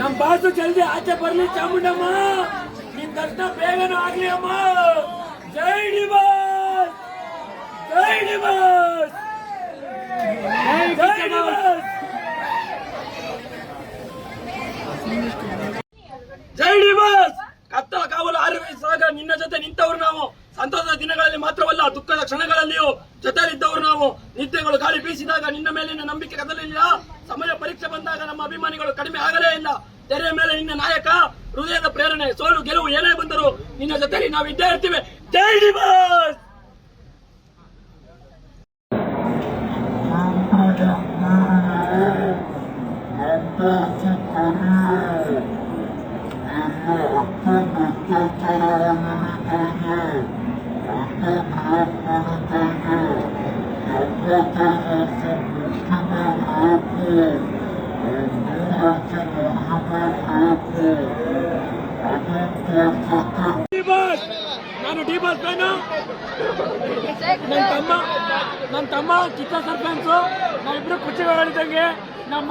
ನಮ್ ಬಾಸು ಜಲ್ದಿ ಆಚೆ ಬರ್ಲಿ ಚಾಮುಂಡಮ್ಮ, ನಿನ್ ದರ್ಶನ ಬೇಗನೂ ಆಗ್ಲಿ ಅಮ್ಮ. ಜೈ ಡಿಬಾಸ್, ಜೈ ಡಿಬಾಸ್, ಜೈ ಡಿಬಾಸ್, ಜೈ ಡಿಬಾಸ್. ಕತ್ತಲ ಕಾವಲು ಆರಂಭಿಸುವಾಗ ನಿನ್ನ ಜೊತೆ ನಿಂತವರು ನಾವು. ಸಂತೋಷದ ದಿನಗಳಲ್ಲಿ ಮಾತ್ರವಲ್ಲ, ದುಃಖದ ಕ್ಷಣಗಳಲ್ಲಿಯೂ ಜೊತೆಯಲ್ಲಿದ್ದವರು ನಾವು. ನಿದ್ದೆಗಳು ಗಾಳಿ ಬೀಸಿದಾಗ ನಿನ್ನ ಮೇಲಿನ ನಂಬಿಕೆ ಕದಲಿಲ್ಲ. ಸಮಯ ಪರೀಕ್ಷೆ ಬಂದಾಗ ನಮ್ಮ ಅಭಿಮಾನಿಗಳು ಕಡಿಮೆ ಆಗಲೇ ಇಲ್ಲ. ತೆರೆಯ ಮೇಲೆ ನಿನ್ನ ನಾಯಕ, ಹೃದಯದ ಪ್ರೇರಣೆ, ಸೋಲು ಗೆಲುವು ಏನೇ ಬಂದರೂ ನಿನ್ನ ಜೊತೆಲಿ ನಾವು ಇದ್ದೇ ಇರ್ತೀವಿ. ಜೈ ಡಿಬಾಸ್. ನಾನು ಡಿಬಾಸ್ ಫ್ಯಾನು. ನನ್ನ ತಮ್ಮ ಚಿಕ್ಕ ಸರ್ಪಂಚು. ನಾವಿಬ್ರು ಖುಷಿಗಳಿದ್ದಂಗೆ ನಮ್ಮ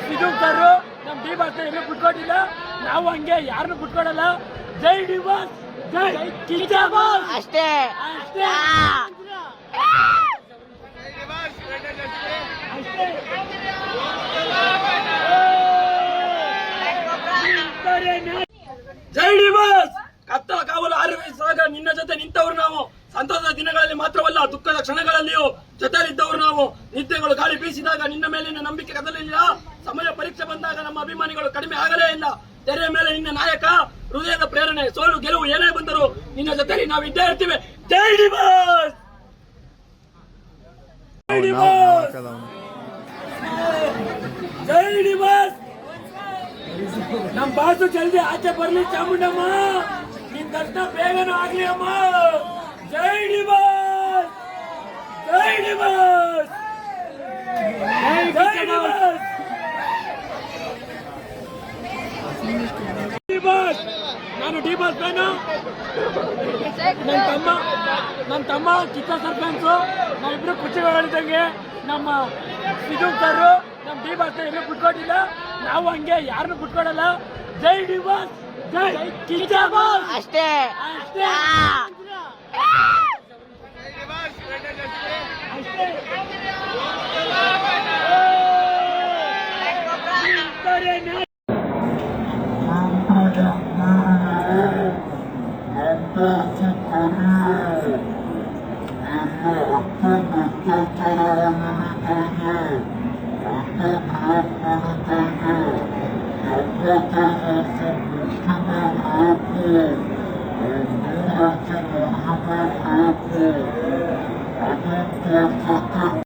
ಸಿದ್ದು ಸರ್ ನಮ್ಮ ಡಿಬಾಸ್ ಇಬ್ರು ಬಿಟ್ಕೊಟ್ಟಿಲ್ಲ. ನಾವು ಹಂಗೆ ಯಾರನ್ನು ಬಿಟ್ಕೊಡಲ್ಲ. ಜೈ ಡಿಬಾಸ್, ಜೈ ಕಿಚ್ಚ ಬಾಸ್. ಅಷ್ಟೇ ಅಷ್ಟೇ ಜೈ ಡಿಬಾಸ್. ಕತ್ತಲ ಕಾವಲು ಆರಂಭಿಸುವಾಗ ನಿನ್ನ ಜೊತೆ ನಿಂತವರು ನಾವು. ಸಂತೋಷದ ದಿನಗಳಲ್ಲಿ ಮಾತ್ರವಲ್ಲ, ದುಃಖದ ಕ್ಷಣಗಳಲ್ಲಿಯೂ ಜೊತೆಯಲ್ಲಿದ್ದವರು ನಾವು. ನಿದ್ದೆಗಳು ಗಾಳಿ ಬೀಸಿದಾಗ ನಿನ್ನ ಮೇಲಿನ ನಂಬಿಕೆ ಕದಲಿಲ್ಲ. ಸಮಯ ಪರೀಕ್ಷೆ ಬಂದಾಗ ನಮ್ಮ ಅಭಿಮಾನಿಗಳು ಕಡಿಮೆ ಆಗಲೇ ಇಲ್ಲ. ತೆರೆಯ ಮೇಲೆ ನಿನ್ನ ನಾಯಕ, ಹೃದಯದ ಪ್ರೇರಣೆ, ಸೋಲು ಗೆಲುವು ಏನೇ ಬಂದರೂ ನಿನ್ನ ಜೊತೆಲಿ ನಾವು ಇದ್ದೇ ಇರ್ತೀವಿ. ಜೈ ಡಿಬಾಸ್, ಜೈ ಡಿಬಾಸ್, ಜೈ ಡಿಬಾಸ್. ನಮ್ ಬಾಸು ಜಲ್ದಿ ಆಚೆ ಬರ್ಲಿ ಚಾಮುಂಡಮ್ಮ, ನಿನ್ ದರ್ಶನ ಬೇಗನೂ ಆಗ್ಲಿ ಅಮ್ಮ. ಜೈ ಡಿಬಾಸ್, ಜೈ ಡಿಬಾಸ್, ಜೈ ಡಿಬಾಸ್, ಡಿಬಾಸ್. ನಾನು ಡಿಬಾಸ್ ಫ್ಯಾನು. ನನ್ನ ತಮ್ಮ ಚಿಕ್ಕ ಸರ್ಪಂಚು. ನಾವಿಬ್ರು ಖುಷಿಗಳಿದ್ದಂಗೆ ನಮ್ಮ ಸಿದ್ದು ಸರ್ ನಮ್ಮ ಡಿಬಾಸ್ ಇಬ್ರು ಬಿಟ್ಕೊಟ್ಟಿಲ್ಲ. ನಾವು ಹಂಗೆ ಯಾರನ್ನು ಬಿಟ್ಕೊಡಲ್ಲ. ಜೈ ಡಿಬಾಸ್, ಜೈ ಕಿಚ್ಚ ಬಾಸ್. ಅಷ್ಟೇ ಅಷ್ಟೇ I